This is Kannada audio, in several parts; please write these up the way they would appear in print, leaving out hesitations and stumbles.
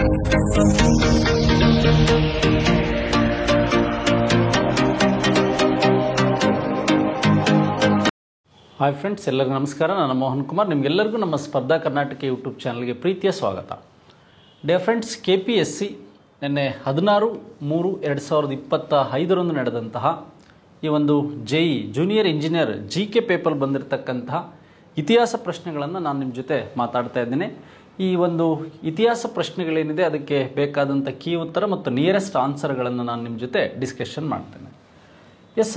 ಹಾಯ್ ಫ್ರೆಂಡ್ಸ್, ಎಲ್ಲರಿಗೂ ನಮಸ್ಕಾರ. ನಾನು ಮೋಹನ್ ಕುಮಾರ್. ನಿಮಗೆಲ್ಲರಿಗೂ ನಮ್ಮ ಸ್ಪರ್ಧಾ ಕರ್ನಾಟಕ ಯೂಟ್ಯೂಬ್ ಚಾನಲ್ಗೆ ಪ್ರೀತಿಯ ಸ್ವಾಗತ. ಡಿಯರ್ ಫ್ರೆಂಡ್ಸ್, KPSC ನಿನ್ನೆ 16/3/2025 ನಡೆದಂತಹ ಈ ಒಂದು JEE junior engineer GK paper ಬಂದಿರತಕ್ಕಂತಹ ಇತಿಹಾಸ ಪ್ರಶ್ನೆಗಳನ್ನು ನಾನು ನಿಮ್ಮ ಜೊತೆ ಮಾತಾಡ್ತಾ ಇದ್ದೇನೆ. ಈ ಒಂದು ಇತಿಹಾಸ ಪ್ರಶ್ನೆಗಳೇನಿದೆ ಅದಕ್ಕೆ ಬೇಕಾದಂಥ ಕೀ ಉತ್ತರ ಮತ್ತು ನಿಯರೆಸ್ಟ್ ಆನ್ಸರ್ಗಳನ್ನು ನಾನು ನಿಮ್ಮ ಜೊತೆ ಡಿಸ್ಕಷನ್ ಮಾಡ್ತೇನೆ.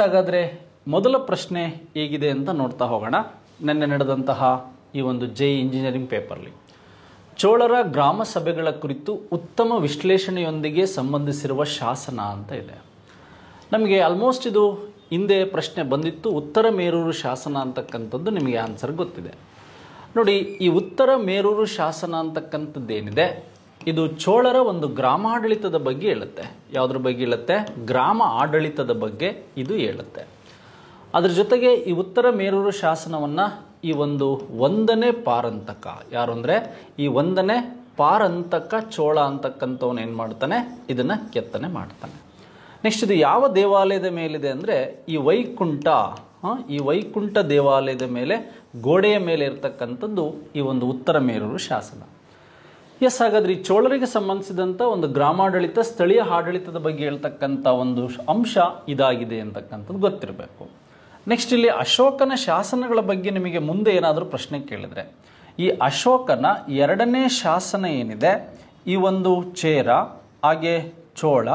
ಹಾಗಾದರೆ ಮೊದಲ ಪ್ರಶ್ನೆ ಹೇಗಿದೆ ಅಂತ ನೋಡ್ತಾ ಹೋಗೋಣ. ನಿನ್ನೆ ನಡೆದಂತಹ ಈ ಒಂದು JEE ಇಂಜಿನಿಯರಿಂಗ್ ಪೇಪರ್ಲಿ ಚೋಳರ ಗ್ರಾಮ ಸಭೆಗಳ ಕುರಿತು ಉತ್ತಮ ವಿಶ್ಲೇಷಣೆಯೊಂದಿಗೆ ಸಂಬಂಧಿಸಿರುವ ಶಾಸನ ಅಂತ ಇದೆ. ನಮಗೆ ಆಲ್ಮೋಸ್ಟ್ ಇದು ಹಿಂದೆ ಪ್ರಶ್ನೆ ಬಂದಿತ್ತು. ಉತ್ತರ ಮೇರೂರು ಶಾಸನ ಅಂತಕ್ಕಂಥದ್ದು ನಿಮಗೆ ಆನ್ಸರ್ ಗೊತ್ತಿದೆ. ನೋಡಿ, ಈ ಉತ್ತರ ಮೇರೂರು ಶಾಸನ ಅಂತಕ್ಕಂಥದ್ದೇನಿದೆ ಇದು ಚೋಳರ ಒಂದು ಗ್ರಾಮಾಡಳಿತದ ಬಗ್ಗೆ ಹೇಳುತ್ತೆ. ಯಾವುದ್ರ ಬಗ್ಗೆ ಹೇಳುತ್ತೆ? ಗ್ರಾಮ ಆಡಳಿತದ ಬಗ್ಗೆ ಇದು ಹೇಳುತ್ತೆ. ಅದರ ಜೊತೆಗೆ ಈ ಉತ್ತರ ಮೇರೂರು ಶಾಸನವನ್ನು ಈ ಒಂದು 1ನೇ ಪಾರಂತಕ, ಯಾರು ಅಂದರೆ ಈ 1ನೇ ಪಾರಂತಕ ಚೋಳ ಅಂತಕ್ಕಂಥವನು ಏನು ಮಾಡ್ತಾನೆ, ಇದನ್ನು ಕೆತ್ತನೆ ಮಾಡ್ತಾನೆ. ನೆಕ್ಸ್ಟ್ ಇದು ಯಾವ ದೇವಾಲಯದ ಮೇಲಿದೆ ಅಂದರೆ ಈ ವೈಕುಂಠ ದೇವಾಲಯದ ಮೇಲೆ ಗೋಡೆಯ ಮೇಲೆ ಇರತಕ್ಕಂಥದ್ದು ಈ ಒಂದು ಉತ್ತರ ಮೇರೂರು ಶಾಸನ. ಹಾಗಾದ್ರೆ ಈ ಚೋಳರಿಗೆ ಸಂಬಂಧಿಸಿದಂಥ ಒಂದು ಗ್ರಾಮಾಡಳಿತ, ಸ್ಥಳೀಯ ಆಡಳಿತದ ಬಗ್ಗೆ ಹೇಳ್ತಕ್ಕಂಥ ಒಂದು ಅಂಶ ಇದಾಗಿದೆ ಅಂತಕ್ಕಂಥದ್ದು ಗೊತ್ತಿರಬೇಕು. ನೆಕ್ಸ್ಟ್ ಇಲ್ಲಿ ಅಶೋಕನ ಶಾಸನಗಳ ಬಗ್ಗೆ ನಿಮಗೆ ಮುಂದೆ ಏನಾದರೂ ಪ್ರಶ್ನೆ ಕೇಳಿದರೆ, ಈ ಅಶೋಕನ 2ನೇ ಶಾಸನ ಏನಿದೆ ಈ ಒಂದು ಚೇರ, ಹಾಗೆ ಚೋಳ,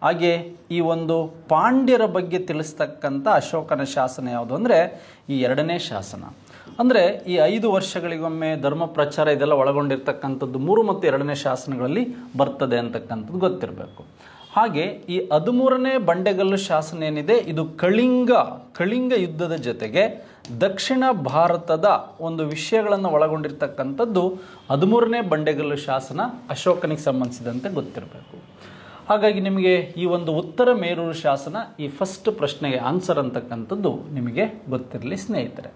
ಹಾಗೆ ಈ ಒಂದು ಪಾಂಡ್ಯರ ಬಗ್ಗೆ ತಿಳಿಸ್ತಕ್ಕಂಥ ಅಶೋಕನ ಶಾಸನ ಯಾವುದು ಅಂದರೆ ಈ 2ನೇ ಶಾಸನ. ಅಂದರೆ ಈ 5 ವರ್ಷಗಳಿಗೊಮ್ಮೆ ಧರ್ಮ ಪ್ರಚಾರ ಇದೆಲ್ಲ ಒಳಗೊಂಡಿರ್ತಕ್ಕಂಥದ್ದು 3 ಮತ್ತು 2ನೇ ಶಾಸನಗಳಲ್ಲಿ ಬರ್ತದೆ ಅಂತಕ್ಕಂಥದ್ದು ಗೊತ್ತಿರಬೇಕು. ಹಾಗೆ ಈ 13ನೇ ಬಂಡೆಗಲ್ಲು ಶಾಸನ ಏನಿದೆ ಇದು ಕಳಿಂಗ ಯುದ್ಧದ ಜೊತೆಗೆ ದಕ್ಷಿಣ ಭಾರತದ ಒಂದು ವಿಷಯಗಳನ್ನು ಒಳಗೊಂಡಿರ್ತಕ್ಕಂಥದ್ದು 13ನೇ ಬಂಡೆಗಲ್ಲು ಶಾಸನ ಅಶೋಕನಿಗೆ ಸಂಬಂಧಿಸಿದಂತೆ ಗೊತ್ತಿರಬೇಕು. ಹಾಗಾಗಿ ನಿಮಗೆ ಈ ಒಂದು ಉತ್ತರ ಮೇರೂರು ಶಾಸನ ಈ ಫಸ್ಟ್ ಪ್ರಶ್ನೆಗೆ ಆನ್ಸರ್ ಅಂತಕ್ಕಂಥದ್ದು ನಿಮಗೆ ಗೊತ್ತಿರಲಿ ಸ್ನೇಹಿತರೆ.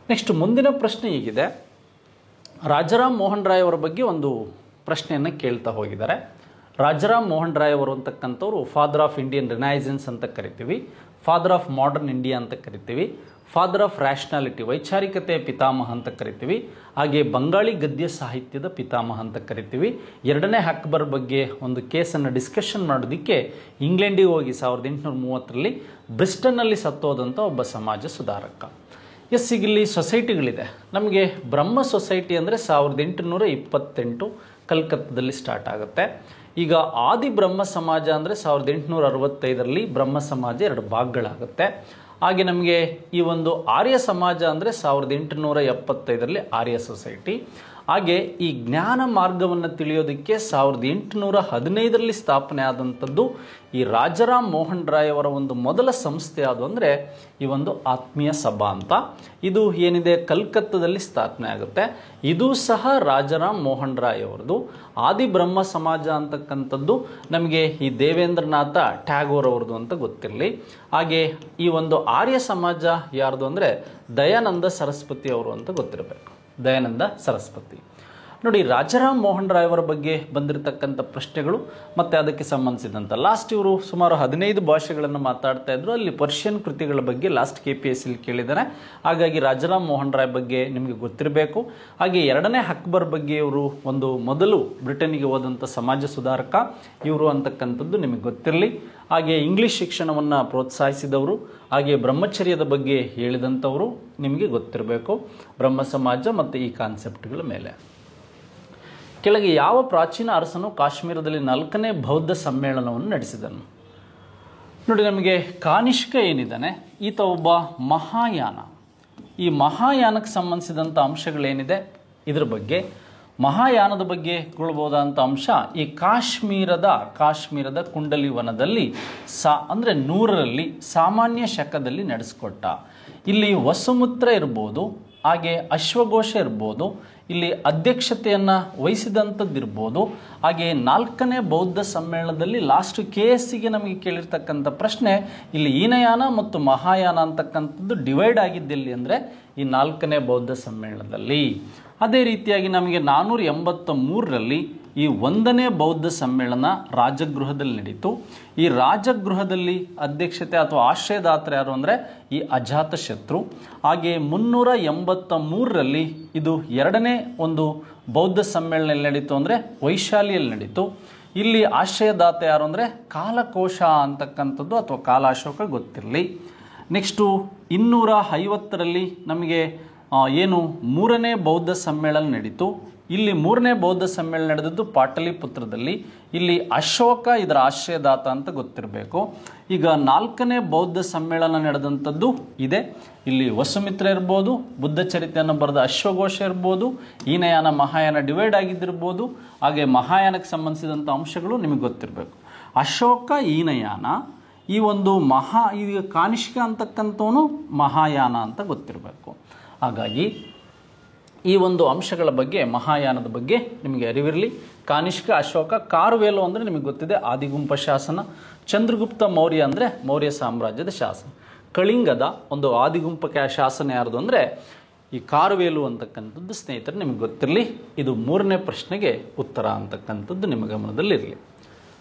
ನೆಕ್ಸ್ಟ್ ಮುಂದಿನ ಪ್ರಶ್ನೆ ಹೀಗಿದೆ. ರಾಜಾರಾಮ್ ಮೋಹನ್ ರಾಯ್ ಅವರ ಬಗ್ಗೆ ಒಂದು ಪ್ರಶ್ನೆಯನ್ನು ಕೇಳ್ತಾ ಹೋಗಿದ್ದಾರೆ. ರಾಜಾರಾಮ್ ಮೋಹನ್ ರಾಯ್ ಅವರು ಅಂತಕ್ಕಂಥವ್ರು ಫಾದರ್ ಆಫ್ ಇಂಡಿಯನ್ ರಿನೈಸೆನ್ಸ್ ಅಂತ ಕರಿತೀವಿ, ಫಾದರ್ ಆಫ್ ಮಾಡರ್ನ್ ಇಂಡಿಯಾ ಅಂತ ಕರಿತೀವಿ, ಫಾದರ್ ಆಫ್ ರ್ಯಾಷನಾಲಿಟಿ ವೈಚಾರಿಕತೆಯ ಪಿತಾಮಹ ಅಂತ ಕರಿತೀವಿ, ಹಾಗೆ ಬಂಗಾಳಿ ಗದ್ಯ ಸಾಹಿತ್ಯದ ಪಿತಾಮಹ ಅಂತ ಕರಿತೀವಿ. 2ನೇ ಅಕ್ಬರ್ ಬಗ್ಗೆ ಒಂದು ಕೇಸನ್ನು ಡಿಸ್ಕಷನ್ ಮಾಡೋದಕ್ಕೆ ಇಂಗ್ಲೆಂಡಿಗೆ ಹೋಗಿ 1830ರಲ್ಲಿ ಬ್ರಿಸ್ಟನ್ನಲ್ಲಿ ಸತ್ತೋದಂಥ ಒಬ್ಬ ಸಮಾಜ ಸುಧಾರಕ. ಇಲ್ಲಿ ಸೊಸೈಟಿಗಳಿದೆ. ನಮಗೆ ಬ್ರಹ್ಮ ಸೊಸೈಟಿ ಅಂದರೆ 1828 ಕಲ್ಕತ್ತಾದಲ್ಲಿ ಸ್ಟಾರ್ಟ್ ಆಗುತ್ತೆ. ಈಗ ಆದಿ ಬ್ರಹ್ಮ ಸಮಾಜ ಅಂದರೆ 1865ರಲ್ಲಿ ಬ್ರಹ್ಮ ಸಮಾಜ 2 ಭಾಗಗಳಾಗುತ್ತೆ. ಹಾಗೆ ನಮಗೆ ಈ ಒಂದು ಆರ್ಯ ಸಮಾಜ ಅಂದರೆ 1875ರಲ್ಲಿ ಆರ್ಯ ಸೊಸೈಟಿ. ಹಾಗೆ ಈ ಜ್ಞಾನ ಮಾರ್ಗವನ್ನು ತಿಳಿಯೋದಕ್ಕೆ 1815ರಲ್ಲಿ ಸ್ಥಾಪನೆ ಆದಂಥದ್ದು ಈ ರಾಜಾರಾಮ್ ಮೋಹನ್ ರಾಯ್ ಅವರ ಒಂದು ಮೊದಲ ಸಂಸ್ಥೆ ಯಾವುದು ಅಂದರೆ ಈ ಒಂದು ಆತ್ಮೀಯ ಸಭಾ ಅಂತ. ಇದು ಏನಿದೆ ಕಲ್ಕತ್ತಾದಲ್ಲಿ ಸ್ಥಾಪನೆ ಆಗುತ್ತೆ. ಇದು ಸಹ ರಾಜಾರಾಮ್ ಮೋಹನ್ ರಾಯ್ ಅವರದು. ಆದಿ ಬ್ರಹ್ಮ ಸಮಾಜ ಅಂತಕ್ಕಂಥದ್ದು ನಮಗೆ ಈ ದೇವೇಂದ್ರನಾಥ ಟ್ಯಾಗೋರ್ ಅವ್ರದ್ದು ಅಂತ ಗೊತ್ತಿರಲಿ. ಹಾಗೆ ಈ ಒಂದು ಆರ್ಯ ಸಮಾಜ ಯಾರ್ದು ಅಂದರೆ ದಯಾನಂದ ಸರಸ್ವತಿ ಅವರು ಅಂತ ಗೊತ್ತಿರಬೇಕು. ದಯಾನಂದ ಸರಸ್ವತಿ. ನೋಡಿ, ರಾಜಾರಾಮ್ ಮೋಹನ್ ರಾಯ್ ಅವರ ಬಗ್ಗೆ ಬಂದಿರತಕ್ಕಂಥ ಪ್ರಶ್ನೆಗಳು ಮತ್ತು ಅದಕ್ಕೆ ಸಂಬಂಧಿಸಿದಂಥ ಲಾಸ್ಟ್ ಇವರು ಸುಮಾರು 15 ಭಾಷೆಗಳನ್ನು ಮಾತಾಡ್ತಾ ಇದ್ರು. ಅಲ್ಲಿ ಪರ್ಷಿಯನ್ ಕೃತಿಗಳ ಬಗ್ಗೆ ಲಾಸ್ಟ್ KPSC ಕೇಳಿದ್ದಾರೆ. ಹಾಗಾಗಿ ರಾಜಾರಾಮ್ ಮೋಹನ್ ರಾಯ್ ಬಗ್ಗೆ ನಿಮಗೆ ಗೊತ್ತಿರಬೇಕು. ಹಾಗೆ 2ನೇ ಅಕ್ಬರ್ ಬಗ್ಗೆ ಇವರು ಒಂದು ಮೊದಲು ಬ್ರಿಟನ್ನಿಗೆ ಹೋದಂಥ ಸಮಾಜ ಸುಧಾರಕ ಇವರು ಅಂತಕ್ಕಂಥದ್ದು ನಿಮಗೆ ಗೊತ್ತಿರಲಿ. ಹಾಗೆ ಇಂಗ್ಲೀಷ್ ಶಿಕ್ಷಣವನ್ನು ಪ್ರೋತ್ಸಾಹಿಸಿದವರು, ಹಾಗೆ ಬ್ರಹ್ಮಚರ್ಯದ ಬಗ್ಗೆ ಹೇಳಿದಂಥವರು ನಿಮಗೆ ಗೊತ್ತಿರಬೇಕು. ಬ್ರಹ್ಮ ಸಮಾಜ ಮತ್ತು ಈ ಕಾನ್ಸೆಪ್ಟ್ಗಳ ಮೇಲೆ. ಕೆಳಗೆ ಯಾವ ಪ್ರಾಚೀನ ಅರಸನು ಕಾಶ್ಮೀರದಲ್ಲಿ 4ನೇ ಬೌದ್ಧ ಸಮ್ಮೇಳನವನ್ನು ನಡೆಸಿದನು? ನೋಡಿ, ನಮಗೆ ಕಾನಿಷ್ಕ ಏನಿದ್ದಾನೆ ಈತ ಒಬ್ಬ ಮಹಾಯಾನ. ಈ ಮಹಾಯಾನಕ್ಕೆ ಸಂಬಂಧಿಸಿದಂಥ ಅಂಶಗಳೇನಿದೆ ಇದ್ರ ಬಗ್ಗೆ, ಮಹಾಯಾನದ ಬಗ್ಗೆ ಕೊಳ್ಬೋದಂಥ ಅಂಶ ಈ ಕಾಶ್ಮೀರದ ಕುಂಡಲಿ ವನದಲ್ಲಿ ಅಂದರೆ 100ರಲ್ಲಿ ಸಾಮಾನ್ಯ ಶಕದಲ್ಲಿ ನಡೆಸಿಕೊಟ್ಟ. ಇಲ್ಲಿ ವಸುಮುತ್ರ ಇರ್ಬೋದು, ಹಾಗೆ ಅಶ್ವಘೋಷ ಇರ್ಬೋದು, ಇಲ್ಲಿ ಅಧ್ಯಕ್ಷತೆಯನ್ನು ವಹಿಸಿದಂಥದ್ದಿರ್ಬೋದು. ಹಾಗೆ 4ನೇ ಬೌದ್ಧ ಸಮ್ಮೇಳನದಲ್ಲಿ ಲಾಸ್ಟ್ KSCಗೆ ನಮಗೆ ಕೇಳಿರ್ತಕ್ಕಂಥ ಪ್ರಶ್ನೆ ಇಲ್ಲಿ ಹೀನಯಾನ ಮತ್ತು ಮಹಾಯಾನ ಅಂತಕ್ಕಂಥದ್ದು ಡಿವೈಡ್ ಆಗಿದ್ದೆಲ್ಲಿ ಅಂದರೆ ಈ 4ನೇ ಬೌದ್ಧ ಸಮ್ಮೇಳನದಲ್ಲಿ. ಅದೇ ರೀತಿಯಾಗಿ ನಮಗೆ 483ರಲ್ಲಿ ಈ 1ನೇ ಬೌದ್ಧ ಸಮ್ಮೇಳನ ರಾಜಗೃಹದಲ್ಲಿ ನಡೀತು. ಈ ರಾಜಗೃಹದಲ್ಲಿ ಅಧ್ಯಕ್ಷತೆ ಅಥವಾ ಆಶ್ರಯದಾತರು ಯಾರು ಅಂದರೆ ಈ ಅಜಾತಶತ್ರು. ಹಾಗೆ 383ರಲ್ಲಿ ಇದು 2ನೇ ಒಂದು ಬೌದ್ಧ ಸಮ್ಮೇಳನ ನಡೀತು ಅಂದರೆ ವೈಶಾಲಿಯಲ್ಲಿ ನಡೀತು. ಇಲ್ಲಿ ಆಶ್ರಯದಾತ ಯಾರು ಅಂದರೆ ಕಾಲಕೋಶ ಅಂತಕ್ಕಂಥದ್ದು ಅಥವಾ ಕಾಲಾಶೋಕ ಗೊತ್ತಿರಲಿ. ನೆಕ್ಸ್ಟು 250ರಲ್ಲಿ ನಮಗೆ ಏನು 3ನೇ ಬೌದ್ಧ ಸಮ್ಮೇಳನ ನಡೀತು. ಇಲ್ಲಿ 3ನೇ ಬೌದ್ಧ ಸಮ್ಮೇಳನ ನಡೆದದ್ದು ಪಾಟಲಿಪುತ್ರದಲ್ಲಿ. ಇಲ್ಲಿ ಅಶೋಕ ಇದರ ಆಶ್ರಯದಾತ ಅಂತ ಗೊತ್ತಿರಬೇಕು. ಈಗ 4ನೇ ಬೌದ್ಧ ಸಮ್ಮೇಳನ ನಡೆದಂಥದ್ದು ಇದೆ. ಇಲ್ಲಿ ವಸುಮಿತ್ರ ಇರ್ಬೋದು, ಬುದ್ಧ ಚರಿತ್ರೆಯನ್ನು ಬರೆದ ಅಶ್ವಘೋಷ ಇರ್ಬೋದು, ಹೀನಯಾನ ಮಹಾಯಾನ ಡಿವೈಡ್ ಆಗಿದ್ದಿರ್ಬೋದು. ಹಾಗೆ ಮಹಾಯಾನಕ್ಕೆ ಸಂಬಂಧಿಸಿದಂಥ ಅಂಶಗಳು ನಿಮಗೆ ಗೊತ್ತಿರಬೇಕು. ಅಶೋಕ ಹೀನಯಾನ ಈ ಒಂದು ಈಗ ಕಾನಿಷ್ಕ ಅಂತಕ್ಕಂಥವನು ಮಹಾಯಾನ ಅಂತ ಗೊತ್ತಿರಬೇಕು. ಹಾಗಾಗಿ ಈ ಒಂದು ಅಂಶಗಳ ಬಗ್ಗೆ ಮಹಾಯಾನದ ಬಗ್ಗೆ ನಿಮಗೆ ಅರಿವಿರಲಿ. ಕಾನಿಷ್ಕ, ಅಶೋಕ, ಕಾರುವೇಲು ಅಂದರೆ ನಿಮಗೆ ಗೊತ್ತಿದೆ ಆದಿಗುಂಪ ಶಾಸನ. ಚಂದ್ರಗುಪ್ತ ಮೌರ್ಯ ಅಂದರೆ ಮೌರ್ಯ ಸಾಮ್ರಾಜ್ಯದ ಶಾಸನ. ಕಳಿಂಗದ ಒಂದು ಆದಿಗುಂಪ ಶಾಸನ ಯಾರ್ದು ಅಂದರೆ ಈ ಕಾರುವೇಲು ಅಂತಕ್ಕಂಥದ್ದು ಸ್ನೇಹಿತರೆ ನಿಮಗೆ ಗೊತ್ತಿರಲಿ. ಇದು 3ನೇ ಪ್ರಶ್ನೆಗೆ ಉತ್ತರ ಅಂತಕ್ಕಂಥದ್ದು ನಿಮ್ಮ ಗಮನದಲ್ಲಿರಲಿ.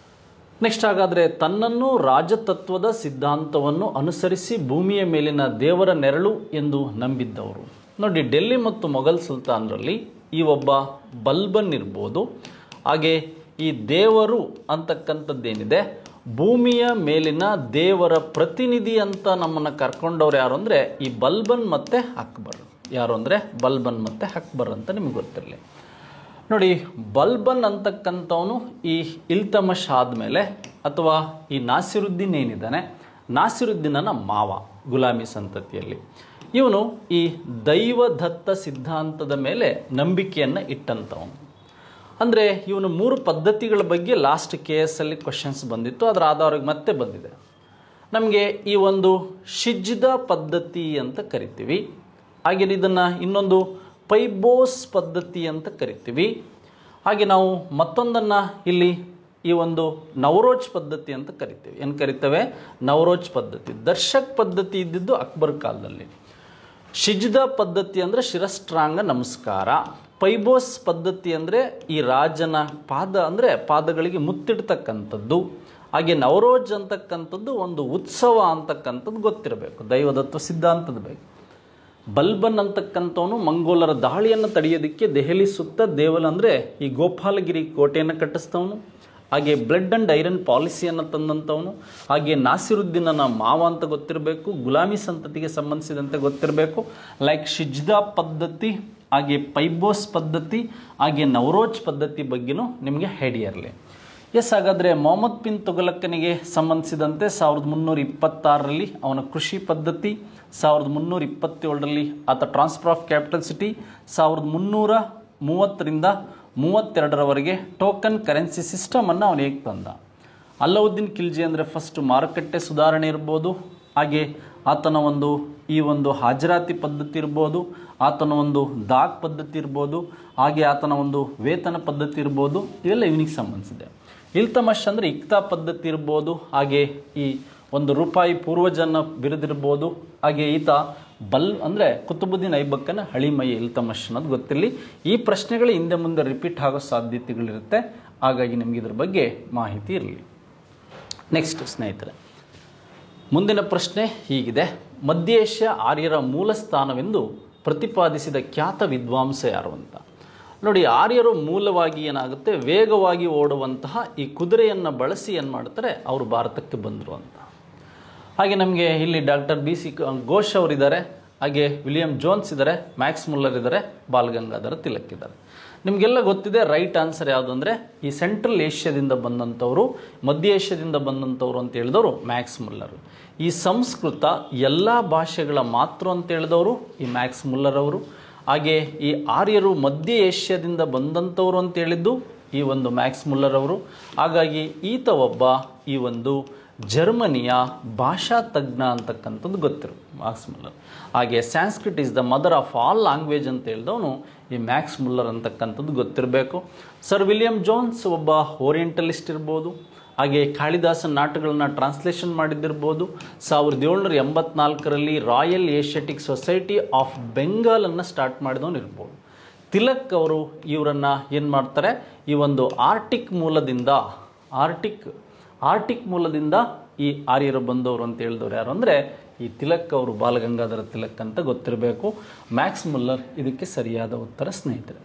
ನೆಕ್ಸ್ಟ್ ಹಾಗಾದರೆ ತನ್ನನ್ನು ರಾಜತತ್ವದ ಸಿದ್ಧಾಂತವನ್ನು ಅನುಸರಿಸಿ ಭೂಮಿಯ ಮೇಲಿನ ದೇವರ ನೆರಳು ಎಂದು ನಂಬಿದ್ದವರು. ನೋಡಿ, ಡೆಲ್ಲಿ ಮತ್ತು ಮೊಘಲ್ ಸುಲ್ತಾನರಲ್ಲಿ ಈ ಒಬ್ಬ ಬಲ್ಬನ್ ಇರ್ಬೋದು. ಹಾಗೆ ಈ ದೇವರು ಅಂತಕ್ಕಂಥದ್ದೇನಿದೆ, ಭೂಮಿಯ ಮೇಲಿನ ದೇವರ ಪ್ರತಿನಿಧಿ ಅಂತ ನಮ್ಮನ್ನು ಕರ್ಕೊಂಡವ್ರು ಯಾರು ಅಂದರೆ ಈ ಬಲ್ಬನ್ ಮತ್ತು ಅಕ್ಬರ್. ಯಾರು ಅಂದರೆ ಬಲ್ಬನ್ ಮತ್ತು ಅಕ್ಬರ್ ಅಂತ ನಿಮಗೆ ಗೊತ್ತಿರಲಿ. ನೋಡಿ, ಬಲ್ಬನ್ ಅಂತಕ್ಕಂಥವನು ಈ ಇಲ್ತಮಷ್ ಆದಮೇಲೆ ಅಥವಾ ಈ ನಾಸಿರುದ್ದೀನ್ ಏನಿದ್ದಾನೆ, ನಾಸಿರುದ್ದೀನನ ಮಾವ ಗುಲಾಮಿ ಸಂತತಿಯಲ್ಲಿ. ಇವನು ಈ ದೈವದತ್ತ ಸಿದ್ಧಾಂತದ ಮೇಲೆ ನಂಬಿಕೆಯನ್ನು ಇಟ್ಟಂಥವನು. ಅಂದರೆ ಇವನು 3 ಪದ್ಧತಿಗಳ ಬಗ್ಗೆ ಲಾಸ್ಟ್ KS ಅಲ್ಲಿ ಕ್ವಶನ್ಸ್ ಬಂದಿತ್ತು. ಅದರ ಆಧಾರವಾಗಿ ಮತ್ತೆ ಬಂದಿದೆ. ನಮಗೆ ಈ ಒಂದು ಶಿಜ್ದ ಪದ್ಧತಿ ಅಂತ ಕರಿತೀವಿ. ಹಾಗೆ ಇದನ್ನು ಇನ್ನೊಂದು ಪೈಬೋಸ್ ಪದ್ಧತಿ ಅಂತ ಕರಿತೀವಿ. ಹಾಗೆ ನಾವು ಮತ್ತೊಂದನ್ನು ಇಲ್ಲಿ ಈ ಒಂದು ನವರೋಜ್ ಪದ್ಧತಿ ಅಂತ ಕರಿತೀವಿ. ಏನು ಕರಿತೇವೆ? ನವರೋಜ್ ಪದ್ಧತಿ. ದರ್ಶಕ್ ಪದ್ಧತಿ ಇದ್ದಿದ್ದು ಅಕ್ಬರ್ ಕಾಲದಲ್ಲಿ. ಶಿಜ್ದ ಪದ್ಧತಿ ಅಂದರೆ ಶಿರಸ್ತ್ರಾಂಗ ನಮಸ್ಕಾರ. ಪೈಬೋಸ್ ಪದ್ಧತಿ ಅಂದರೆ ಈ ರಾಜನ ಪಾದಗಳಿಗೆ ಮುತ್ತಿಡ್ತಕ್ಕಂಥದ್ದು. ಹಾಗೆ ನವರೋಜ್ ಅಂತಕ್ಕಂಥದ್ದು ಒಂದು ಉತ್ಸವ ಅಂತಕ್ಕಂಥದ್ದು ಗೊತ್ತಿರಬೇಕು, ದೈವದತ್ವ ಸಿದ್ಧಾಂತದ ಬಗ್ಗೆ. ಬಲ್ಬನ್ ಅಂತಕ್ಕಂಥವನು ಮಂಗೋಲರ ದಾಳಿಯನ್ನು ತಡೆಯೋದಕ್ಕೆ ದೆಹಲಿ ಸುತ್ತ ದೇವಲ್ ಅಂದರೆ ಈ ಗೋಪಾಲಗಿರಿ ಕೋಟೆಯನ್ನು ಕಟ್ಟಿಸ್ತವನು. ಹಾಗೆ ಬ್ಲಡ್ ಆ್ಯಂಡ್ ಐರನ್ ಪಾಲಿಸಿಯನ್ನು ತಂದಂಥವನು. ಹಾಗೆ ನಾಸಿರುದ್ದೀನನ ಮಾವ ಅಂತ ಗೊತ್ತಿರಬೇಕು, ಗುಲಾಮಿ ಸಂತತಿಗೆ ಸಂಬಂಧಿಸಿದಂತೆ ಗೊತ್ತಿರಬೇಕು. ಲೈಕ್ ಶಿಜ್ದಾ ಪದ್ಧತಿ, ಹಾಗೆ ಪೈಬೋಸ್ ಪದ್ಧತಿ, ಹಾಗೆ ನವರೋಜ್ ಪದ್ಧತಿ ಬಗ್ಗೆನೂ ನಿಮಗೆ ಐಡಿಯಾ ಇರಲಿ. ಹಾಗಾದರೆ ಮೊಹಮ್ಮದ್ ಬಿನ್ ತುಘಲಕ್ಕನಿಗೆ ಸಂಬಂಧಿಸಿದಂತೆ 1326ರಲ್ಲಿ ಅವನ ಕೃಷಿ ಪದ್ಧತಿ, 1327ರಲ್ಲಿ ಆತ ಟ್ರಾನ್ಸ್ಫರ್ ಆಫ್ ಕ್ಯಾಪಿಟಲ್ ಸಿಟಿ, 1330ರಿಂದ 32ರವರೆಗೆ ಟೋಕನ್ ಕರೆನ್ಸಿ ಸಿಸ್ಟಮನ್ನು ಅವನು ಹೇಗೆ ತಂದ. ಅಲ್ಲಾವುದ್ದೀನ್ ಖಿಲ್ಜಿ ಅಂದರೆ ಫಸ್ಟ್ ಮಾರುಕಟ್ಟೆ ಸುಧಾರಣೆ ಇರ್ಬೋದು. ಹಾಗೆ ಆತನ ಈ ಒಂದು ಹಾಜರಾತಿ ಪದ್ಧತಿ ಇರ್ಬೋದು, ಆತನ ಒಂದು ದಾಗ್ ಪದ್ಧತಿ ಇರ್ಬೋದು, ಹಾಗೆ ಆತನ ಒಂದು ವೇತನ ಪದ್ಧತಿ ಇರ್ಬೋದು. ಇವೆಲ್ಲ ಇವನಿಗೆ ಸಂಬಂಧಿಸಿದೆ. ಇಲ್ತಮಷ್ ಅಂದರೆ ಇಕ್ತಾ ಪದ್ಧತಿ ಇರ್ಬೋದು. ಹಾಗೆ ಈ ಒಂದು ರೂಪಾಯಿ ಪೂರ್ವಜನ ಬಿರುದಿರ್ಬೋದು. ಹಾಗೆ ಈತ ಅಂದರೆ ಕುತುಬುದ್ದೀನ್ ಐಬಕ್ಕನ ಹಳಿಮೈ ಇಲ್ತಮಷ್ ಅನ್ನೋದು ಗೊತ್ತಿರಲಿ. ಈ ಪ್ರಶ್ನೆಗಳು ಹಿಂದೆ ಮುಂದೆ ರಿಪೀಟ್ ಆಗೋ ಸಾಧ್ಯತೆಗಳಿರುತ್ತೆ. ಹಾಗಾಗಿ ನಿಮಗೆ ಇದ್ರ ಬಗ್ಗೆ ಮಾಹಿತಿ ಇರಲಿ. ನೆಕ್ಸ್ಟ್ ಸ್ನೇಹಿತರೆ, ಮುಂದಿನ ಪ್ರಶ್ನೆ ಹೀಗಿದೆ. ಮಧ್ಯ ಏಷ್ಯಾ ಆರ್ಯರ ಮೂಲ ಸ್ಥಾನವೆಂದು ಪ್ರತಿಪಾದಿಸಿದ ಖ್ಯಾತ ವಿದ್ವಾಂಸ ಯಾರು ಅಂತ. ನೋಡಿ, ಆರ್ಯರು ಮೂಲವಾಗಿ ಏನಾಗುತ್ತೆ, ವೇಗವಾಗಿ ಓಡುವಂತಹ ಈ ಕುದುರೆಯನ್ನು ಬಳಸಿ ಏನು ಮಾಡ್ತಾರೆ, ಅವರು ಭಾರತಕ್ಕೆ ಬಂದರು ಅಂತ. ಹಾಗೆ ನಮಗೆ ಇಲ್ಲಿ ಡಾಕ್ಟರ್ BC ಘೋಷ್ ಅವರಿದ್ದಾರೆ, ಹಾಗೆ ವಿಲಿಯಂ ಜೋನ್ಸ್ ಇದ್ದಾರೆ, ಮ್ಯಾಕ್ಸ್ ಮುಲ್ಲರ್ ಇದ್ದಾರೆ, ಬಾಲಗಂಗಾಧರ ತಿಲಕ್ ಇದ್ದಾರೆ. ನಿಮಗೆಲ್ಲ ಗೊತ್ತಿದೆ ರೈಟ್ ಆನ್ಸರ್ ಯಾವುದು ಅಂದರೆ ಈ ಸೆಂಟ್ರಲ್ ಏಷ್ಯಾದಿಂದ ಬಂದಂಥವರು, ಮಧ್ಯ ಏಷ್ಯಾದಿಂದ ಬಂದಂಥವ್ರು ಅಂತ ಹೇಳಿದವರು ಮ್ಯಾಕ್ಸ್ ಮುಲ್ಲರ್. ಈ ಸಂಸ್ಕೃತ ಎಲ್ಲ ಭಾಷೆಗಳ ಮಾತೃ ಅಂತ ಹೇಳಿದವರು ಈ ಮ್ಯಾಕ್ಸ್ ಮುಲ್ಲರ್ ಅವರು. ಹಾಗೆ ಈ ಆರ್ಯರು ಮಧ್ಯ ಏಷ್ಯಾದಿಂದ ಬಂದಂಥವ್ರು ಅಂತ ಹೇಳಿದ್ದು ಈ ಒಂದು ಮ್ಯಾಕ್ಸ್ ಮುಲ್ಲರ್ ಅವರು. ಹಾಗಾಗಿ ಈತ ಒಬ್ಬ ಈ ಒಂದು ಜರ್ಮನಿಯ ಭಾಷಾ ತಜ್ಞ ಅಂತಕ್ಕಂಥದ್ದು ಗೊತ್ತಿರು ಮ್ಯಾಕ್ಸ್ ಮುಲ್ಲರ್. ಹಾಗೆ Sanskrit is the mother of all language ಅಂತ ಹೇಳಿದವನು ಈ ಮ್ಯಾಕ್ಸ್ ಮುಲ್ಲರ್ ಅಂತಕ್ಕಂಥದ್ದು ಗೊತ್ತಿರಬೇಕು. ಸರ್ ವಿಲಿಯಂ ಜೋನ್ಸ್ ಒಬ್ಬ ಓರಿಯೆಂಟಲಿಸ್ಟ್ ಇರ್ಬೋದು. ಹಾಗೆ ಕಾಳಿದಾಸನ ನಾಟಕಗಳನ್ನ ಟ್ರಾನ್ಸ್ಲೇಷನ್ ಮಾಡಿದ್ದಿರ್ಬೋದು. 1784ರಲ್ಲಿ ರಾಯಲ್ ಏಷ್ಯಾಟಿಕ್ ಸೊಸೈಟಿ ಆಫ್ ಬೆಂಗಾಲನ್ನು ಸ್ಟಾರ್ಟ್ ಮಾಡಿದವನು ಇರ್ಬೋದು. ತಿಲಕ್ ಅವರು ಇವರನ್ನು ಏನು ಮಾಡ್ತಾರೆ, ಈ ಒಂದು ಆರ್ಟಿಕ್ ಮೂಲದಿಂದ ಈ ಆರ್ಯರು ಬಂದವರು ಅಂತ ಹೇಳಿದವರು ಯಾರು ಅಂದರೆ ಈ ತಿಲಕ್ ಅವರು, ಬಾಲಗಂಗಾಧರ ತಿಲಕ್ ಅಂತ ಗೊತ್ತಿರಬೇಕು. ಮ್ಯಾಕ್ಸ್ ಮುಲ್ಲರ್ ಇದಕ್ಕೆ ಸರಿಯಾದ ಉತ್ತರ ಸ್ನೇಹಿತರೆ.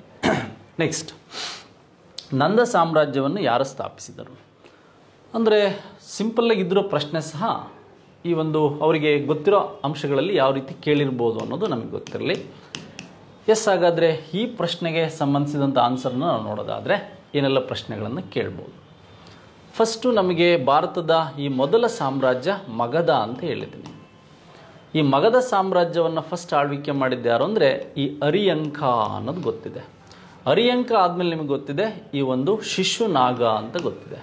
ನೆಕ್ಸ್ಟ್, ನಂದ ಸಾಮ್ರಾಜ್ಯವನ್ನು ಯಾರು ಸ್ಥಾಪಿಸಿದರು ಅಂದರೆ ಸಿಂಪಲ್ಲಾಗಿದ್ದರೂ ಪ್ರಶ್ನೆ ಸಹ ಈ ಒಂದು ಅವರಿಗೆ ಗೊತ್ತಿರೋ ಅಂಶಗಳಲ್ಲಿ ಯಾವ ರೀತಿ ಕೇಳಿರ್ಬೋದು ಅನ್ನೋದು ನಮಗೆ ಗೊತ್ತಿರಲಿ. ಎಸ್, ಹಾಗಾದರೆ ಈ ಪ್ರಶ್ನೆಗೆ ಸಂಬಂಧಿಸಿದಂಥ ಆನ್ಸರ್ನ ನಾವು ನೋಡೋದಾದರೆ ಏನೆಲ್ಲ ಪ್ರಶ್ನೆಗಳನ್ನು ಕೇಳ್ಬೋದು. ಫಸ್ಟು ನಮಗೆ ಭಾರತದ ಈ ಮೊದಲ ಸಾಮ್ರಾಜ್ಯ ಮಗಧ ಅಂತ ಹೇಳಿದ್ದೀನಿ. ಈ ಮಗಧ ಸಾಮ್ರಾಜ್ಯವನ್ನು ಫಸ್ಟ್ ಆಳ್ವಿಕೆ ಮಾಡಿದ್ದು ಯಾರು ಅಂದರೆ ಈ ಅರಿಯಂಕ ಅನ್ನೋದು ಗೊತ್ತಿದೆ. ಅರಿಯಂಕ ಆದಮೇಲೆ ನಿಮಗೆ ಗೊತ್ತಿದೆ ಈ ಒಂದು ಶಿಶುನಾಗ ಅಂತ ಗೊತ್ತಿದೆ.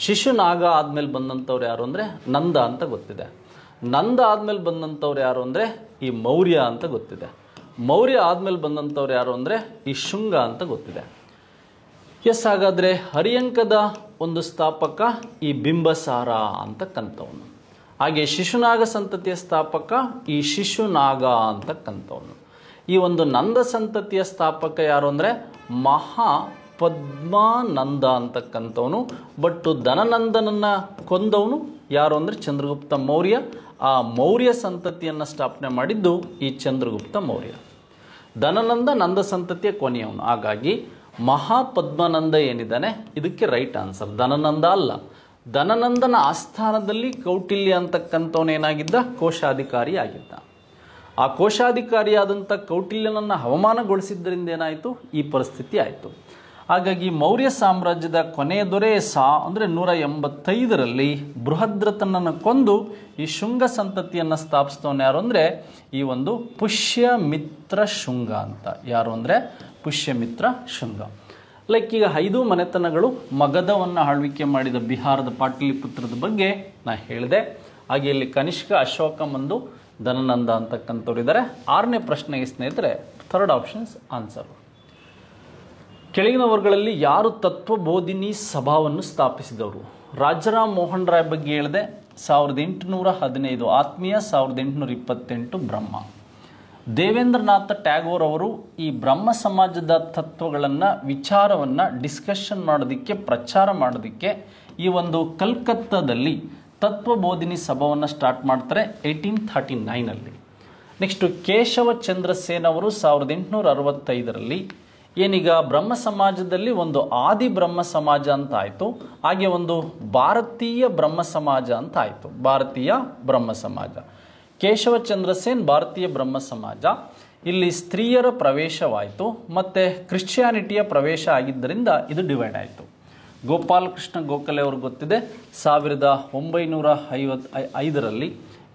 ಶಿಶುನಾಗ ಆದಮೇಲೆ ಬಂದಂಥವ್ರು ಯಾರು ಅಂದರೆ ನಂದ ಅಂತ ಗೊತ್ತಿದೆ. ನಂದ ಆದಮೇಲೆ ಬಂದಂಥವ್ರು ಯಾರು ಅಂದರೆ ಈ ಮೌರ್ಯ ಅಂತ ಗೊತ್ತಿದೆ. ಮೌರ್ಯ ಆದಮೇಲೆ ಬಂದಂಥವ್ರು ಯಾರು ಅಂದರೆ ಈ ಶುಂಗ ಅಂತ ಗೊತ್ತಿದೆ. ಎಸ್, ಹಾಗಾದರೆ ಅರಿಯಂಕದ ಒಂದು ಸ್ಥಾಪಕ ಈ ಬಿಂಬಸಾರ ಅಂತಕ್ಕಂಥವನು. ಹಾಗೆ ಶಿಶುನಾಗ ಸಂತತಿಯ ಸ್ಥಾಪಕ ಈ ಶಿಶುನಾಗ ಅಂತಕ್ಕಂಥವನು. ಈ ಒಂದು ನಂದ ಸಂತತಿಯ ಸ್ಥಾಪಕ ಯಾರು ಅಂದರೆ ಮಹಾ ಪದ್ಮಾನಂದ ಅಂತಕ್ಕಂಥವನು. ಬಟ್ ಧನನಂದನನ್ನು ಕೊಂದವನು ಯಾರು ಅಂದರೆ ಚಂದ್ರಗುಪ್ತ ಮೌರ್ಯ. ಆ ಮೌರ್ಯ ಸಂತತಿಯನ್ನು ಸ್ಥಾಪನೆ ಮಾಡಿದ್ದು ಈ ಚಂದ್ರಗುಪ್ತ ಮೌರ್ಯ. ಧನನಂದ ನಂದ ಸಂತತಿಯ ಕೊನೆಯವನು. ಹಾಗಾಗಿ ಮಹಾಪದ್ಮಾನಂದ ಏನಿದ್ದಾನೆ ಇದಕ್ಕೆ ರೈಟ್ ಆನ್ಸರ್. ಧನನಂದ ಅಲ್ಲ, ಧನನಂದನ ಆಸ್ಥಾನದಲ್ಲಿ ಕೌಟಿಲ್ಯ ಅಂತಕ್ಕಂಥವನು ಏನಾಗಿದ್ದ, ಕೋಶಾಧಿಕಾರಿ ಆಗಿದ್ದ. ಆ ಕೋಶಾಧಿಕಾರಿಯಾದಂಥ ಕೌಟಿಲ್ಯನನ್ನು ಅವಮಾನಗೊಳಿಸಿದ್ದರಿಂದ ಏನಾಯಿತು, ಈ ಪರಿಸ್ಥಿತಿ ಆಯಿತು. ಹಾಗಾಗಿ ಮೌರ್ಯ ಸಾಮ್ರಾಜ್ಯದ ಕೊನೆಯ ದೊರೆ ಅಂದರೆ 185ರಲ್ಲಿ ಬೃಹದ್ರಥನನ್ನು ಕೊಂದು ಈ ಶುಂಗ ಸಂತತಿಯನ್ನು ಸ್ಥಾಪಿಸಿದವನು ಯಾರು ಅಂದರೆ ಈ ಒಂದು ಪುಷ್ಯಮಿತ್ರ ಶುಂಗ ಅಂತ. ಯಾರು ಅಂದರೆ ಪುಷ್ಯಮಿತ್ರ ಶುಂಗ. ಲೈಕ್ ಈಗ 5 ಮನೆತನಗಳು ಮಗಧವನ್ನು ಆಳ್ವಿಕೆ ಮಾಡಿದ ಬಿಹಾರದ ಪಾಟಲಿಪುತ್ರದ ಬಗ್ಗೆ ನಾನು ಹೇಳಿದೆ. ಹಾಗೆ ಇಲ್ಲಿ ಕನಿಷ್ಕ, ಅಶೋಕ, ಮಂದು, ಧನನಂದ ಅಂತಕ್ಕಂಥವ್ರು ಇದ್ದಾರೆ. 6ನೇ ಪ್ರಶ್ನೆಗೆ ಸ್ನೇಹಿತರೆ ಥರ್ಡ್ ಆಪ್ಷನ್ಸ್ ಆನ್ಸರ್. ಕೆಳಗಿನ ವರ್ಗಗಳಲ್ಲಿ ಯಾರು ತತ್ವಬೋಧಿನಿ ಸಭಾವನ್ನು ಸ್ಥಾಪಿಸಿದವರು? ರಾಜಾರಾಮ್ ಮೋಹನ್ ರಾಯ್ ಬಗ್ಗೆ ಹೇಳಿದೆ, 1815 ಆತ್ಮೀಯ, 1828 ಬ್ರಹ್ಮ. ದೇವೇಂದ್ರನಾಥ ಟ್ಯಾಗೋರ್ ಅವರು ಈ ಬ್ರಹ್ಮ ಸಮಾಜದ ತತ್ವಗಳನ್ನು, ವಿಚಾರವನ್ನು ಡಿಸ್ಕಷನ್ ಮಾಡೋದಕ್ಕೆ, ಪ್ರಚಾರ ಮಾಡೋದಕ್ಕೆ ಈ ಒಂದು ಕಲ್ಕತ್ತಾದಲ್ಲಿ ತತ್ವಬೋಧಿನಿ ಸಭಾವನ್ನು ಸ್ಟಾರ್ಟ್ ಮಾಡ್ತಾರೆ 1839ರಲ್ಲಿ. ನೆಕ್ಸ್ಟು ಕೇಶವ ಚಂದ್ರ ಸೇನ್ ಅವರು 1865ರಲ್ಲಿ ಏನೀಗ ಬ್ರಹ್ಮ ಸಮಾಜದಲ್ಲಿ ಒಂದು ಆದಿ ಬ್ರಹ್ಮ ಸಮಾಜ ಅಂತ ಆಯಿತು, ಹಾಗೆ ಒಂದು ಭಾರತೀಯ ಬ್ರಹ್ಮ ಸಮಾಜ ಅಂತ ಆಯಿತು. ಭಾರತೀಯ ಬ್ರಹ್ಮ ಸಮಾಜ, ಕೇಶವ ಚಂದ್ರ ಸೇನ್ ಭಾರತೀಯ ಬ್ರಹ್ಮ ಸಮಾಜ. ಇಲ್ಲಿ ಸ್ತ್ರೀಯರ ಪ್ರವೇಶವಾಯಿತು ಮತ್ತು ಕ್ರಿಶ್ಚಿಯಾನಿಟಿಯ ಪ್ರವೇಶ ಆಗಿದ್ದರಿಂದ ಇದು ಡಿವೈಡ್ ಆಯಿತು. ಗೋಪಾಲಕೃಷ್ಣ ಗೋಖಲೆ ಅವರು ಗೊತ್ತಿದೆ, 1955ರಲ್ಲಿ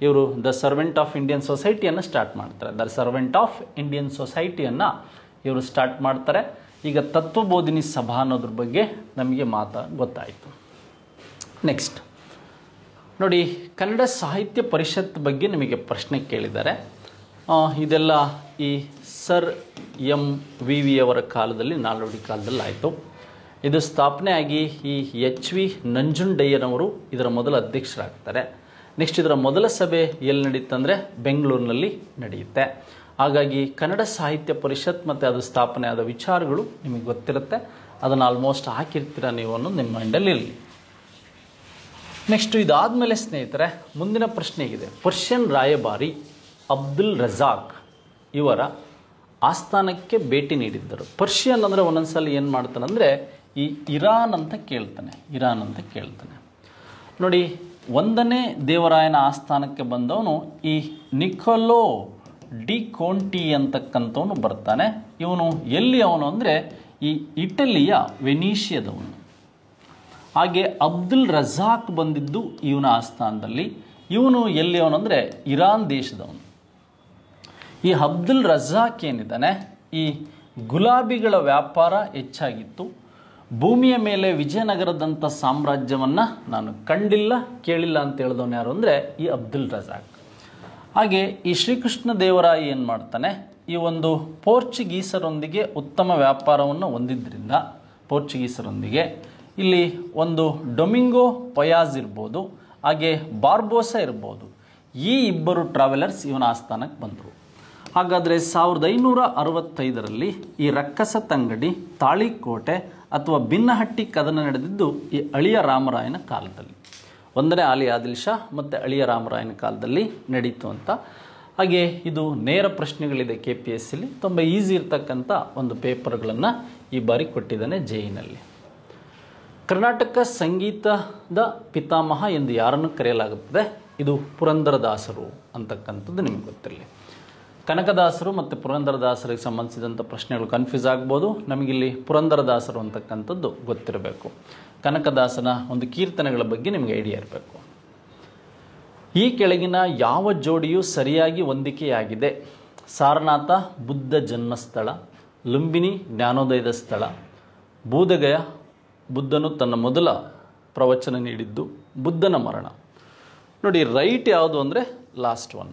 ಇವರು ದ ಸರ್ವೆಂಟ್ ಆಫ್ ಇಂಡಿಯನ್ ಸೊಸೈಟಿಯನ್ನು ಸ್ಟಾರ್ಟ್ ಮಾಡ್ತಾರೆ. ದ ಸರ್ವೆಂಟ್ ಆಫ್ ಇಂಡಿಯನ್ ಸೊಸೈಟಿಯನ್ನು ಇವರು ಸ್ಟಾರ್ಟ್ ಮಾಡ್ತಾರೆ. ಈಗ ತತ್ವಬೋಧಿನಿ ಸಭಾ ಅನ್ನೋದ್ರ ಬಗ್ಗೆ ನಮಗೆ ಗೊತ್ತಾಯಿತು. ನೆಕ್ಸ್ಟ್ ನೋಡಿ, ಕನ್ನಡ ಸಾಹಿತ್ಯ ಪರಿಷತ್ ಬಗ್ಗೆ ನಿಮಗೆ ಪ್ರಶ್ನೆ ಕೇಳಿದ್ದಾರೆ. ಇದೆಲ್ಲ ಈ ಸರ್ MVV ಅವರ ಕಾಲದಲ್ಲಿ, ನಾಲ್ವಡಿ ಕಾಲದಲ್ಲಿ ಆಯಿತು. ಇದು ಸ್ಥಾಪನೆ ಆಗಿ ಈ HV ನಂಜುಂಡಯ್ಯನವರು ಇದರ ಮೊದಲ ಅಧ್ಯಕ್ಷರಾಗ್ತಾರೆ. ನೆಕ್ಸ್ಟ್ ಇದರ ಮೊದಲ ಸಭೆ ಎಲ್ಲಿ ನಡೀತಂದರೆ ಬೆಂಗಳೂರಿನಲ್ಲಿ ನಡೆಯುತ್ತೆ. ಹಾಗಾಗಿ ಕನ್ನಡ ಸಾಹಿತ್ಯ ಪರಿಷತ್ ಮತ್ತು ಅದು ಸ್ಥಾಪನೆ ಆದ ವಿಚಾರಗಳು ನಿಮಗೆ ಗೊತ್ತಿರುತ್ತೆ. ಅದನ್ನು ಆಲ್ಮೋಸ್ಟ್ ಹಾಕಿರ್ತೀರ ನೀವು ಅನ್ನೋದು ನಿಮ್ಮ ಮೈಂಡಲ್ಲಿ ಇರಲಿ. ನೆಕ್ಸ್ಟು ಇದಾದಮೇಲೆ ಸ್ನೇಹಿತರೆ ಮುಂದಿನ ಪ್ರಶ್ನೆ ಇದೆ. ಪರ್ಷಿಯನ್ ರಾಯಭಾರಿ ಅಬ್ದುಲ್ ರಜಾಕ್ ಇವರ ಆಸ್ಥಾನಕ್ಕೆ ಭೇಟಿ ನೀಡಿದ್ದರು. ಪರ್ಷಿಯನ್ ಅಂದರೆ ಒಂದೊಂದ್ಸಲ ಏನು ಮಾಡ್ತಾನೆ ಅಂದರೆ ಈ ಇರಾನ್ ಅಂತ ಕೇಳ್ತಾನೆ. ನೋಡಿ, 1ನೇ ದೇವರಾಯನ ಆಸ್ಥಾನಕ್ಕೆ ಬಂದವನು ಈ ನಿಕೋಲೋ ಡಿ ಕೋಂಟಿ ಅಂತಕ್ಕಂಥವನು ಬರ್ತಾನೆ. ಇವನು ಎಲ್ಲಿ ಅವನು ಅಂದರೆ ಈ ಇಟಲಿಯ ವೆನೀಷಿಯಾದವನು. ಹಾಗೆ ಅಬ್ದುಲ್ ರಜಾಕ್ ಬಂದಿದ್ದು ಇವನ ಆಸ್ಥಾನದಲ್ಲಿ. ಇವನು ಎಲ್ಲಿ ಅವನು ಅಂದರೆ ಇರಾನ್ ದೇಶದವನು. ಈ ಅಬ್ದುಲ್ ರಜಾಕ್ ಏನಿದ್ದಾನೆ, ಈ ಗುಲಾಬಿಗಳ ವ್ಯಾಪಾರ ಹೆಚ್ಚಾಗಿತ್ತು. ಭೂಮಿಯ ಮೇಲೆ ವಿಜಯನಗರದಂಥ ಸಾಮ್ರಾಜ್ಯವನ್ನು ನಾನು ಕಂಡಿಲ್ಲ, ಕೇಳಿಲ್ಲ ಅಂತ ಹೇಳಿದವನು ಯಾರು ಅಂದರೆ ಈ ಅಬ್ದುಲ್ ರಜಾಕ್. ಹಾಗೆ ಈ ಶ್ರೀಕೃಷ್ಣ ದೇವರಾಯ ಏನು ಮಾಡ್ತಾನೆ, ಈ ಒಂದು ಪೋರ್ಚುಗೀಸರೊಂದಿಗೆ ಉತ್ತಮ ವ್ಯಾಪಾರವನ್ನು ಹೊಂದಿದ್ದರಿಂದ ಪೋರ್ಚುಗೀಸರೊಂದಿಗೆ ಇಲ್ಲಿ ಒಂದು ಡೊಮಿಂಗೋ ಪಯಾಜ್ ಇರ್ಬೋದು, ಹಾಗೆ ಬಾರ್ಬೋಸಾ ಇರ್ಬೋದು. ಈ ಇಬ್ಬರು ಟ್ರಾವೆಲರ್ಸ್ ಇವನ ಆಸ್ಥಾನಕ್ಕೆ ಬಂದರು. ಹಾಗಾದರೆ 1565ರಲ್ಲಿ ಈ ರಕ್ಕಸ ತಂಗಡಿ, ತಾಳಿಕೋಟೆ ಅಥವಾ ಬಿನ್ನಹಟ್ಟಿ ಕದನ ನಡೆದಿದ್ದು ಈ ಅಳಿಯ ರಾಮರಾಯನ ಕಾಲದಲ್ಲಿ. 1ನೇ ಆಲಿ ಆದಿಲ್ ಶಾ ಮತ್ತು ಅಳಿಯ ರಾಮರಾಯನ ಕಾಲದಲ್ಲಿ ನಡೀತು ಅಂತ. ಹಾಗೆ ಇದು ನೇರ ಪ್ರಶ್ನೆಗಳಿದೆ KPSCಲಿ, ತುಂಬ ಈಸಿ ಇರ್ತಕ್ಕಂಥ ಒಂದು ಪೇಪರ್ಗಳನ್ನು ಈ ಬಾರಿ ಕೊಟ್ಟಿದ್ದಾನೆ JEEನಲ್ಲಿ. ಕರ್ನಾಟಕ ಸಂಗೀತದ ಪಿತಾಮಹ ಎಂದು ಯಾರನ್ನು ಕರೆಯಲಾಗುತ್ತದೆ? ಇದು ಪುರಂದರದಾಸರು ಅಂತಕ್ಕಂಥದ್ದು ನಿಮಗೆ ಗೊತ್ತಿರಲಿ. ಕನಕದಾಸರು ಮತ್ತು ಪುರಂದರದಾಸರಿಗೆ ಸಂಬಂಧಿಸಿದಂಥ ಪ್ರಶ್ನೆಗಳು ಕನ್ಫ್ಯೂಸ್ ಆಗ್ಬೋದು. ನಮಗಿಲ್ಲಿ ಪುರಂದರದಾಸರು ಅಂತಕ್ಕಂಥದ್ದು ಗೊತ್ತಿರಬೇಕು. ಕನಕದಾಸನ ಒಂದು ಕೀರ್ತನೆಗಳ ಬಗ್ಗೆ ನಿಮಗೆ ಐಡಿಯಾ ಇರಬೇಕು. ಈ ಕೆಳಗಿನ ಯಾವ ಜೋಡಿಯು ಸರಿಯಾಗಿ ಹೊಂದಿಕೆಯಾಗಿದೆ? ಸಾರನಾಥ ಬುದ್ಧ ಜನ್ಮಸ್ಥಳ, ಲುಂಬಿನಿ ಜ್ಞಾನೋದಯದ ಸ್ಥಳ, ಬೂದಗಯ ಬುದ್ಧನು ತನ್ನ ಮೊದಲ ಪ್ರವಚನ ನೀಡಿದ್ದು, ಬುದ್ಧನ ಮರಣ. ನೋಡಿ, ರೈಟ್ ಯಾವುದು ಅಂದರೆ ಲಾಸ್ಟ್ ಒನ್.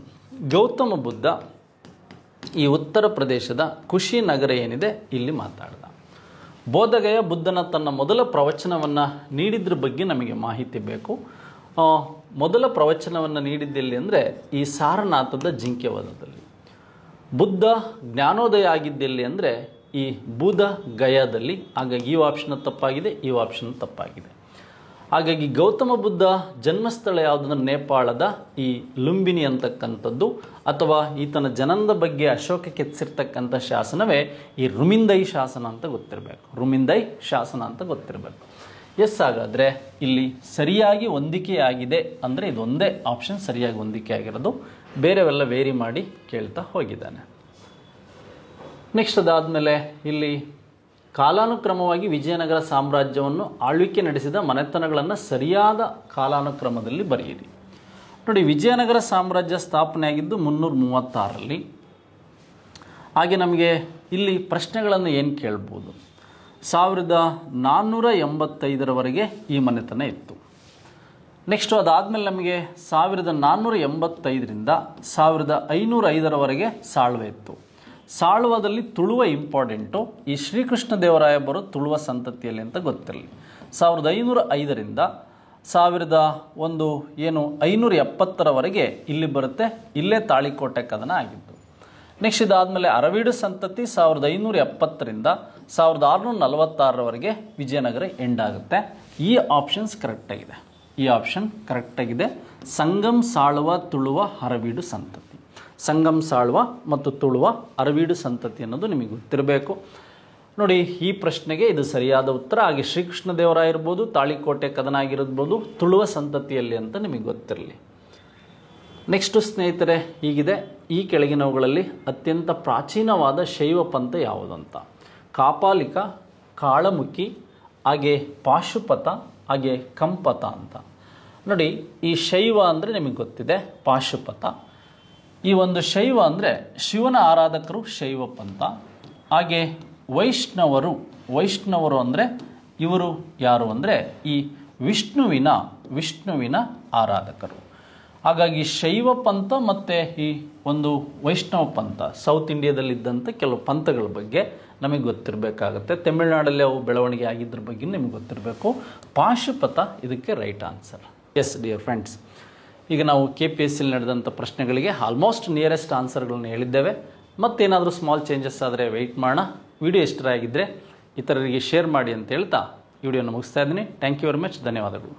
ಗೌತಮ ಬುದ್ಧ ಈ ಉತ್ತರ ಪ್ರದೇಶದ ಕುಶಿನಗರ ಏನಿದೆ ಇಲ್ಲಿ ಮಾತಾಡ್ದ. ಬೋಧಗಯ ಬುದ್ಧನ ತನ್ನ ಮೊದಲ ಪ್ರವಚನವನ್ನು ನೀಡಿದ್ರ ಬಗ್ಗೆ ನಮಗೆ ಮಾಹಿತಿ ಬೇಕು. ಮೊದಲ ಪ್ರವಚನವನ್ನು ನೀಡಿದ್ದೆಲ್ಲಿ ಅಂದರೆ ಈ ಸಾರನಾಥದ ಜಿಂಕೆ ವಧದಲ್ಲಿ. ಬುದ್ಧ ಜ್ಞಾನೋದಯ ಆಗಿದ್ದೆಲ್ಲಿ ಅಂದರೆ ಈ ಬೂದ ಗಯಾದಲ್ಲಿ. ಹಾಗಾಗಿ ಈ ಆಪ್ಷನ್ ತಪ್ಪಾಗಿದೆ, ಈ ಆಪ್ಷನ್ ತಪ್ಪಾಗಿದೆ. ಹಾಗಾಗಿ ಗೌತಮ ಬುದ್ಧ ಜನ್ಮಸ್ಥಳ ಯಾವುದಂದ್ರೆ ನೇಪಾಳದ ಈ ಲುಂಬಿನಿ ಅಂತಕ್ಕಂಥದ್ದು, ಅಥವಾ ಈತನ ಜನನದ ಬಗ್ಗೆ ಅಶೋಕ ಕೆತ್ತಿಸಿರ್ತಕ್ಕಂಥ ಶಾಸನವೇ ಈ ರುಮಿಂದೈ ಶಾಸನ ಅಂತ ಗೊತ್ತಿರಬೇಕು. ರುಮಿಂದೈ ಶಾಸನ ಅಂತ ಗೊತ್ತಿರಬೇಕು. ಎಸ್, ಹಾಗಾದರೆ ಇಲ್ಲಿ ಸರಿಯಾಗಿ ಹೊಂದಿಕೆಯಾಗಿದೆ ಅಂದರೆ ಇದೊಂದೇ ಆಪ್ಷನ್ ಸರಿಯಾಗಿ ಹೊಂದಿಕೆ ಆಗಿರೋದು, ಬೇರೆವೆಲ್ಲ ವೇರಿ ಮಾಡಿ ಕೇಳ್ತಾ ಹೋಗಿದ್ದಾನೆ. ನೆಕ್ಸ್ಟ್ ಅದಾದಮೇಲೆ ಇಲ್ಲಿ ಕಾಲಾನುಕ್ರಮವಾಗಿ ವಿಜಯನಗರ ಸಾಮ್ರಾಜ್ಯವನ್ನು ಆಳ್ವಿಕೆ ನಡೆಸಿದ ಮನೆತನಗಳನ್ನು ಸರಿಯಾದ ಕಾಲಾನುಕ್ರಮದಲ್ಲಿ ಬರೆಯಿರಿ. ನೋಡಿ, ವಿಜಯನಗರ ಸಾಮ್ರಾಜ್ಯ ಸ್ಥಾಪನೆಯಾಗಿದ್ದು 336ರಲ್ಲಿ. ಹಾಗೆ ನಮಗೆ ಇಲ್ಲಿ ಪ್ರಶ್ನೆಗಳನ್ನು ಏನು ಕೇಳ್ಬೋದು? 1485ರವರೆಗೆ ಈ ಮನೆತನ ಇತ್ತು. ನೆಕ್ಸ್ಟು ಅದಾದಮೇಲೆ ನಮಗೆ 1485ರಿಂದ 1505ರವರೆಗೆ ಸಾಳ್ವೆ ಇತ್ತು. ಸಾಳ್ವದಲ್ಲಿ ತುಳುವ ಇಂಪಾರ್ಟೆಂಟು. ಈ ಶ್ರೀಕೃಷ್ಣ ದೇವರಾಯ ಬರೋ ತುಳುವ ಸಂತತಿಯಲ್ಲಿ ಅಂತ ಗೊತ್ತಿರಲಿ. 1505ರಿಂದ 1570ರವರೆಗೆ ಇಲ್ಲಿ ಬರುತ್ತೆ. ಇಲ್ಲೇ ತಾಳಿಕೋಟೆ ಕದನ ಆಗಿದ್ದು. ನೆಕ್ಸ್ಟ್ ಇದಾದಮೇಲೆ ಅರವೀಡು ಸಂತತಿ 1570ರಿಂದ 1646ರವರೆಗೆ ವಿಜಯನಗರ ಎಂಡ್ ಆಗುತ್ತೆ. ಈ ಆಪ್ಷನ್ಸ್ ಕರೆಕ್ಟಾಗಿದೆ. ಈ ಆಪ್ಷನ್ ಕರೆಕ್ಟಾಗಿದೆ. ಸಂಗಮ್, ಸಾಳ್ವ, ತುಳುವ, ಅರವೀಡು ಸಂತತಿ. ಸಂಗಮ್, ಸಾಳ್ವ ಮತ್ತು ತುಳುವ, ಅರವೀಡು ಸಂತತಿ ಅನ್ನೋದು ನಿಮಗೆ ಗೊತ್ತಿರಬೇಕು. ನೋಡಿ, ಈ ಪ್ರಶ್ನೆಗೆ ಇದು ಸರಿಯಾದ ಉತ್ತರ. ಹಾಗೆ ಶ್ರೀಕೃಷ್ಣ ದೇವರಾಯ ಇರ್ಬೋದು, ತಾಳಿಕೋಟೆ ಕದನ ಆಗಿರ್ಬೋದು, ತುಳುವ ಸಂತತಿಯಲ್ಲಿ ಅಂತ ನಿಮಗೆ ಗೊತ್ತಿರಲಿ. ನೆಕ್ಸ್ಟು ಸ್ನೇಹಿತರೆ ಹೀಗಿದೆ, ಈ ಕೆಳಗಿನವುಗಳಲ್ಲಿ ಅತ್ಯಂತ ಪ್ರಾಚೀನವಾದ ಶೈವ ಪಂಥ ಯಾವುದಂತ? ಕಾಪಾಲಿಕ, ಕಾಳಮುಖಿ, ಹಾಗೆ ಪಾಶುಪತ, ಹಾಗೆ ಕಂಪತ ಅಂತ. ನೋಡಿ, ಈ ಶೈವ ಅಂದರೆ ನಿಮಗೆ ಗೊತ್ತಿದೆ, ಪಾಶುಪತ. ಈ ಒಂದು ಶೈವ ಅಂದರೆ ಶಿವನ ಆರಾಧಕರು ಶೈವ ಪಂಥ. ಹಾಗೆ ವೈಷ್ಣವರು ಅಂದರೆ ಇವರು ಯಾರು ಅಂದರೆ ಈ ವಿಷ್ಣುವಿನ ಆರಾಧಕರು. ಹಾಗಾಗಿ ಶೈವ ಪಂಥ ಮತ್ತು ಈ ಒಂದು ವೈಷ್ಣವ ಪಂಥ ಸೌತ್ ಇಂಡಿಯಾದಲ್ಲಿದ್ದಂಥ ಕೆಲವು ಪಂಥಗಳ ಬಗ್ಗೆ ನಮಗೆ ಗೊತ್ತಿರಬೇಕಾಗತ್ತೆ. ತಮಿಳುನಾಡಲ್ಲಿ ಅವು ಬೆಳವಣಿಗೆ ಆಗಿದ್ರ ಬಗ್ಗೆ ನಿಮಗೆ ಗೊತ್ತಿರಬೇಕು. ಪಾಶುಪತ ಇದಕ್ಕೆ right answer. S dear friends, ಈಗ ನಾವು KPSCಲಿ ನಡೆದಂಥ ಪ್ರಶ್ನೆಗಳಿಗೆ ಆಲ್ಮೋಸ್ಟ್ ನಿಯರೆಸ್ಟ್ ಆನ್ಸರ್ಗಳನ್ನು ಹೇಳಿದ್ದೇವೆ. ಮತ್ತೇನಾದರೂ ಸ್ಮಾಲ್ ಚೇಂಜಸ್ ಆದರೆ ವೆಯ್ಟ್ ಮಾಡೋಣ. ವಿಡಿಯೋ ಇಷ್ಟರಾಗಿದ್ದರೆ ಇತರರಿಗೆ ಶೇರ್ ಮಾಡಿ ಅಂತ ಹೇಳ್ತಾ ಈ ವಿಡಿಯೋನ ಮುಗಿಸ್ತಾ ಇದ್ದೀನಿ. Thank you very much. ಧನ್ಯವಾದಗಳು.